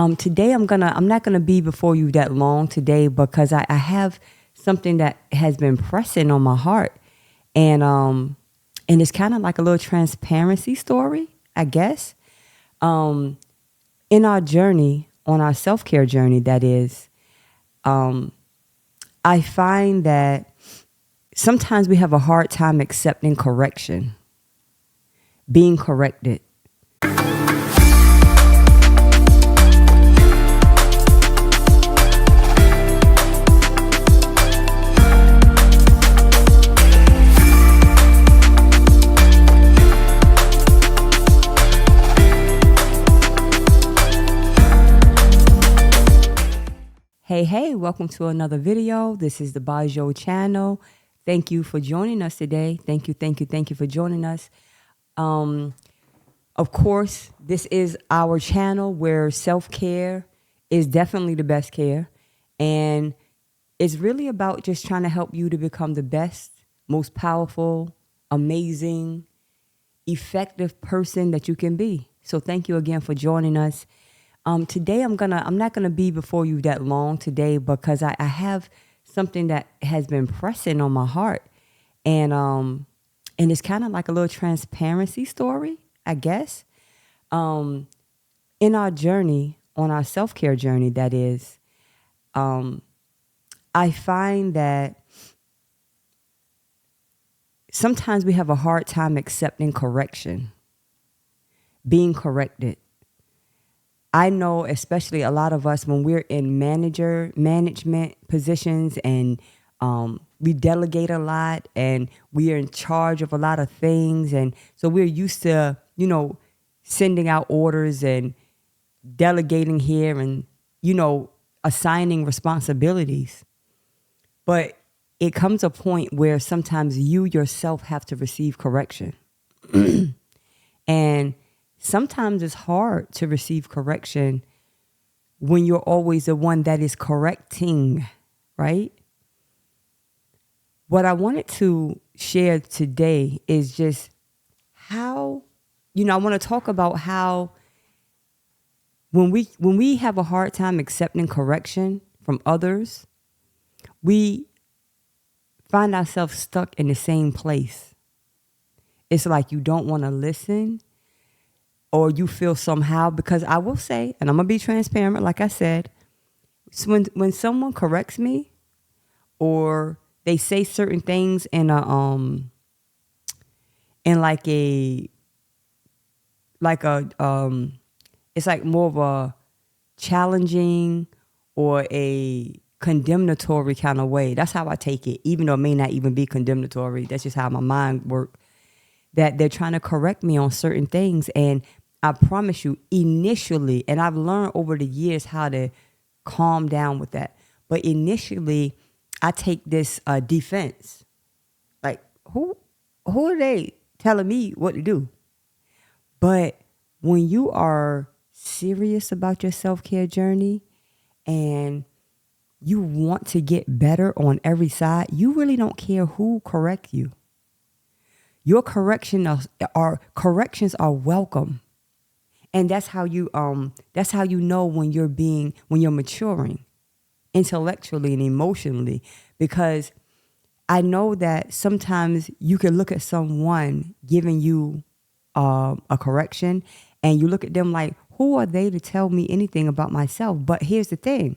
Today I'm not gonna be before you that long today because I have something that has been pressing on my heart, and it's kind of like a little transparency story, I guess. Um, in our journey, on our self-care journey, that is, um, I find that sometimes we have a hard time accepting correction, being corrected. Hey, welcome to another video. This is the Bojoul channel. Thank you for joining us today. Thank you for joining us. Um, of course, this is our channel where self-care is definitely the best care. And it's really about just trying to help you to become the best, most powerful, amazing, effective person that you can be. So thank you again for joining us. Today I'm not gonna be before you that long today because I have something that has been pressing on my heart, and it's kind of like a little transparency story, I guess. Um, in our journey, on our self-care journey, that is, um, I find that sometimes we have a hard time accepting correction, being corrected. I know, especially a lot of us, when we're in management positions, and we delegate a lot, and we are in charge of a lot of things. And so we're used to, sending out orders and delegating here and, assigning responsibilities. But it comes a point where sometimes you yourself have to receive correction. And sometimes it's hard to receive correction when you're always the one that is correcting, right? What I wanted to share today is just how, I want to talk about how when we have a hard time accepting correction from others, we find ourselves stuck in the same place. It's like you don't want to listen, or you feel somehow, because I will say, and I'm gonna be transparent, like I said, when someone corrects me, or they say certain things in like a it's like more of a challenging or a condemnatory kind of way. That's how I take it, even though it may not even be condemnatory. That's just how my mind works. That they're trying to correct me on certain things, and I promise you, initially, and I've learned over the years how to calm down with that. But initially, I take this defense. Like, who are they telling me what to do? But when you are serious about your self-care journey and you want to get better on every side, you really don't care who corrects you. Your corrections are welcome. And that's how you know when you're maturing intellectually and emotionally, because I know that sometimes you can look at someone giving you a correction, and you look at them like, who are they to tell me anything about myself? But here's the thing.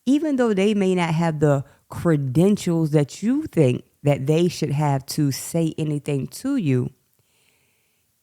Even though they may not have the credentials that you think that they should have to say anything to you,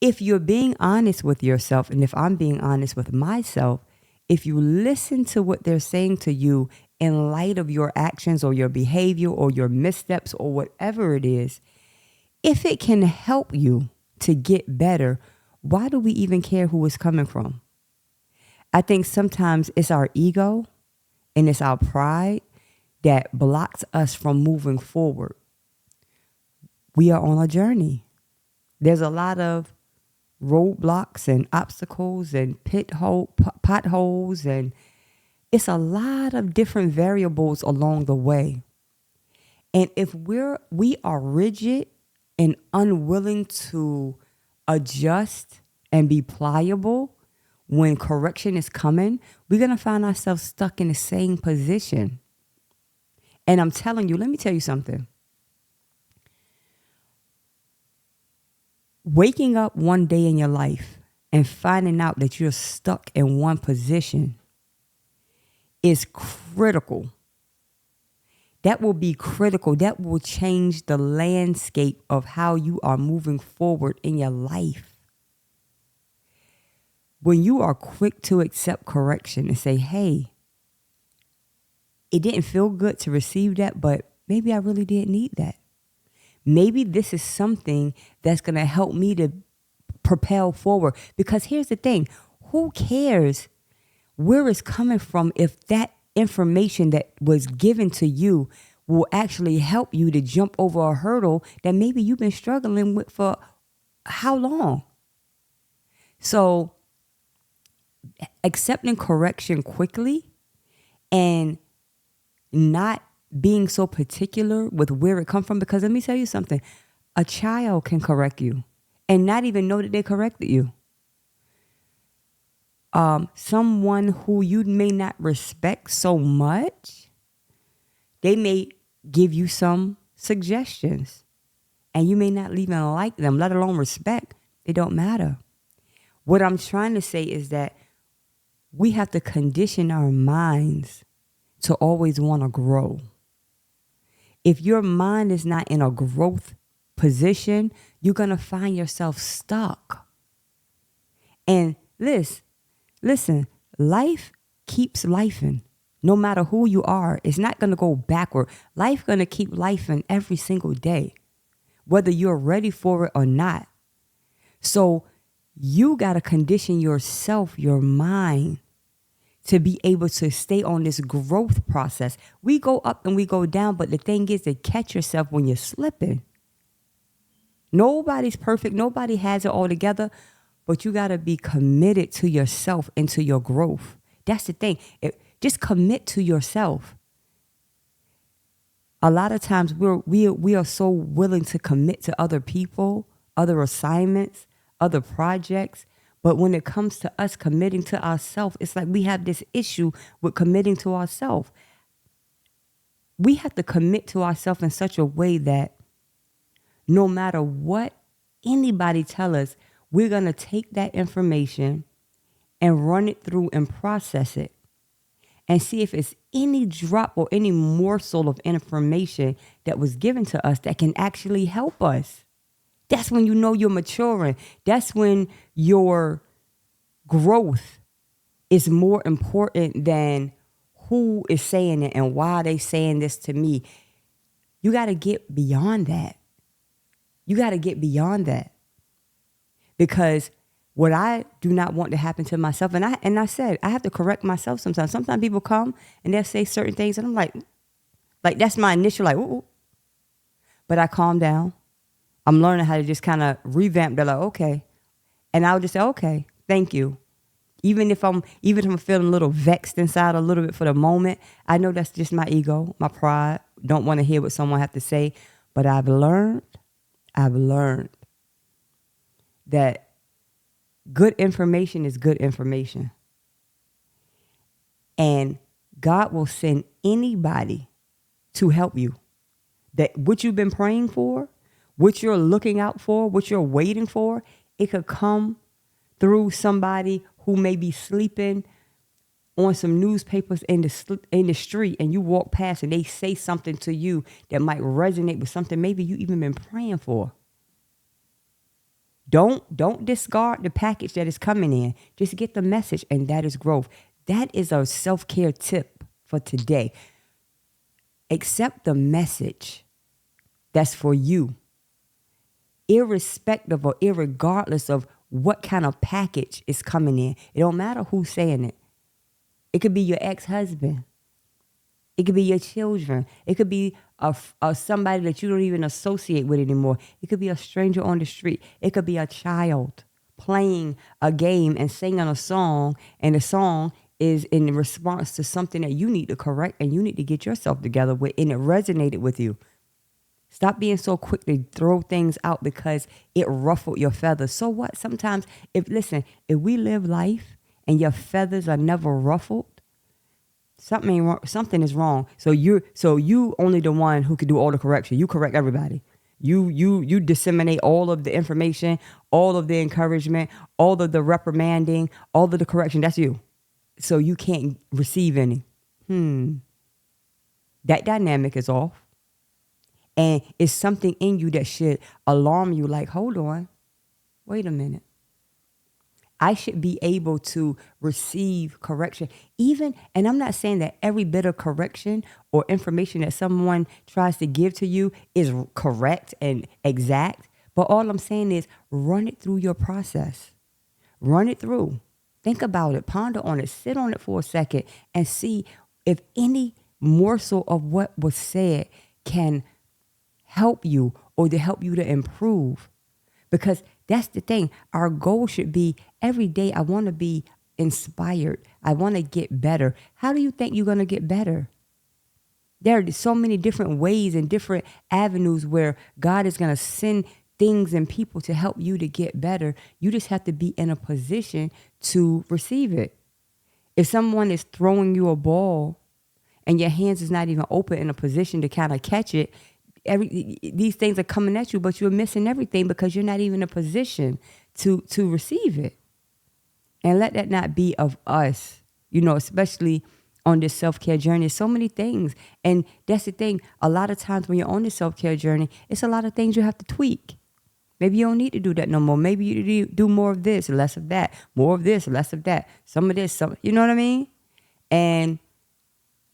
if you're being honest with yourself, and if I'm being honest with myself, if you listen to what they're saying to you in light of your actions or your behavior or your missteps or whatever it is, if it can help you to get better, why do we even care who it's coming from? I think sometimes it's our ego and it's our pride that blocks us from moving forward. We are on a journey. There's a lot of roadblocks and obstacles and potholes, and it's a lot of different variables along the way. And if we are rigid and unwilling to adjust and be pliable, when correction is coming, we're going to find ourselves stuck in the same position. And I'm telling you, let me tell you something. Waking up one day in your life and finding out that you're stuck in one position is critical. That will be critical. That will change the landscape of how you are moving forward in your life. When you are quick to accept correction and say, hey, it didn't feel good to receive that, but maybe I really did need that. Maybe this is something that's going to help me to propel forward. Because here's the thing, who cares where it's coming from if that information that was given to you will actually help you to jump over a hurdle that maybe you've been struggling with for how long? So accepting correction quickly and not being so particular with where it comes from, because let me tell you something, a child can correct you and not even know that they corrected you. Someone who you may not respect so much, they may give you some suggestions and you may not even like them, let alone respect. It don't matter. What I'm trying to say is that we have to condition our minds to always want to grow. If your mind is not in a growth position, you're going to find yourself stuck. And listen, life keeps lifing. No matter who you are, it's not going to go backward. Life going to keep lifing every single day, whether you're ready for it or not. So you got to condition yourself, your mind, to be able to stay on this growth process. We go up and we go down, but the thing is to catch yourself when you're slipping. Nobody's perfect. Nobody has it all together, but you got to be committed to yourself and to your growth. That's the thing. Just commit to yourself. A lot of times we are so willing to commit to other people, other assignments, other projects. But when it comes to us committing to ourselves, it's like we have this issue with committing to ourselves. We have to commit to ourselves in such a way that no matter what anybody tell us, we're going to take that information and run it through and process it and see if it's any drop or any morsel of information that was given to us that can actually help us. That's when you know you're maturing. That's when your growth is more important than who is saying it and why they saying this to me. You got to get beyond that. You got to get beyond that. Because what I do not want to happen to myself, and I said, I have to correct myself sometimes. Sometimes people come and they'll say certain things and I'm like that's my initial ooh. But I calm down. I'm learning how to just kind of revamp. They're like, okay. And I'll just say, okay, thank you. Even if I'm feeling a little vexed inside a little bit for the moment, I know that's just my ego, my pride. Don't want to hear what someone have to say. But I've learned that good information is good information. And God will send anybody to help you. That what you've been praying for, what you're looking out for, what you're waiting for, it could come through somebody who may be sleeping on some newspapers in the street, and you walk past and they say something to you that might resonate with something maybe you even been praying for. Don't discard the package that is coming in. Just get the message, and that is growth. That is a self-care tip for today. Accept the message that's for you, irrespective or irregardless of what kind of package is coming in. It don't matter who's saying it. It could be your ex-husband. It could be your children. It could be somebody that you don't even associate with anymore. It could be a stranger on the street. It could be a child playing a game and singing a song, and the song is in response to something that you need to correct and you need to get yourself together with, and it resonated with you. Stop being so quick to throw things out because it ruffled your feathers. So what? Sometimes, if we live life and your feathers are never ruffled, something ain't wrong, something is wrong. So you only the one who can do all the correction. You correct everybody. You disseminate all of the information, all of the encouragement, all of the reprimanding, all of the correction. That's you. So you can't receive any. That dynamic is off. And it's something in you that should alarm you, like, hold on, wait a minute. I should be able to receive correction. Even, and I'm not saying that every bit of correction or information that someone tries to give to you is correct and exact. But all I'm saying is run it through your process. Run it through. Think about it. Ponder on it. Sit on it for a second and see if any morsel of what was said can help you or to help you to improve. Because that's the thing. Our goal should be every day, I want to be inspired. I want to get better. How do you think you're going to get better? There are so many different ways and different avenues where God is going to send things and people to help you to get better. You just have to be in a position to receive it. If someone is throwing you a ball and your hands is not even open in a position to kind of catch it, these things are coming at you, but you're missing everything because you're not even in a position to receive it. And let that not be of us, especially on this self-care journey. So many things. And that's the thing. A lot of times when you're on this self-care journey, it's a lot of things you have to tweak. Maybe you don't need to do that no more. Maybe you do more of this, less of that, more of this, less of that, some of this, some, you know what I mean? And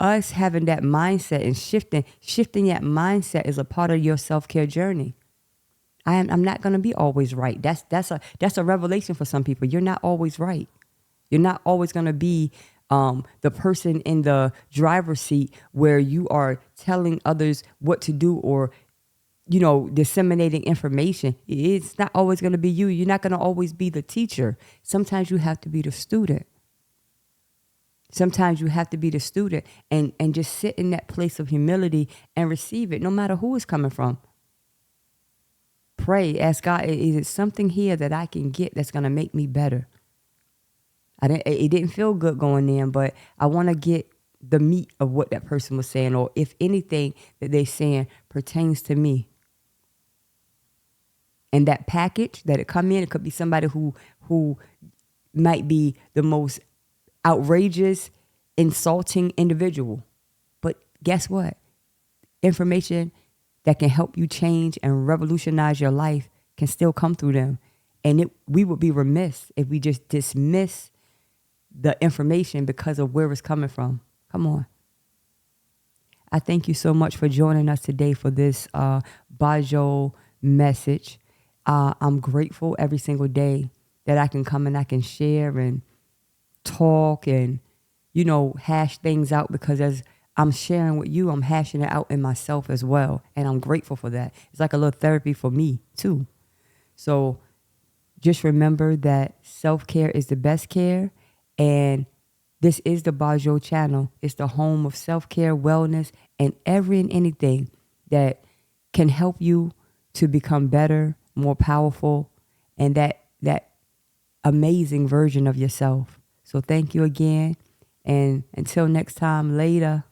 us having that mindset and shifting that mindset is a part of your self-care journey. I'm not going to be always right. That's a revelation for some people. You're not always right. You're not always going to be the person in the driver's seat where you are telling others what to do or, disseminating information. It's not always going to be you. You're not going to always be the teacher. Sometimes you have to be the student. Sometimes you have to be the student and just sit in that place of humility and receive it, no matter who it's coming from. Pray, ask God, is it something here that I can get that's going to make me better? It didn't feel good going in, but I want to get the meat of what that person was saying, or if anything that they're saying pertains to me. And that package that it come in, it could be somebody who might be the most outrageous, insulting individual. But guess what? Information that can help you change and revolutionize your life can still come through them. And we would be remiss if we just dismiss the information because of where it's coming from. Come on. I thank you so much for joining us today for this Bojoul message. I'm grateful every single day that I can come and I can share and talk and, hash things out, because as I'm sharing with you, I'm hashing it out in myself as well. And I'm grateful for that. It's like a little therapy for me too. So just remember that self-care is the best care. And this is the Bojoul channel. It's the home of self-care, wellness, and every and anything that can help you to become better, more powerful, and that amazing version of yourself. So thank you again. And until next time, later.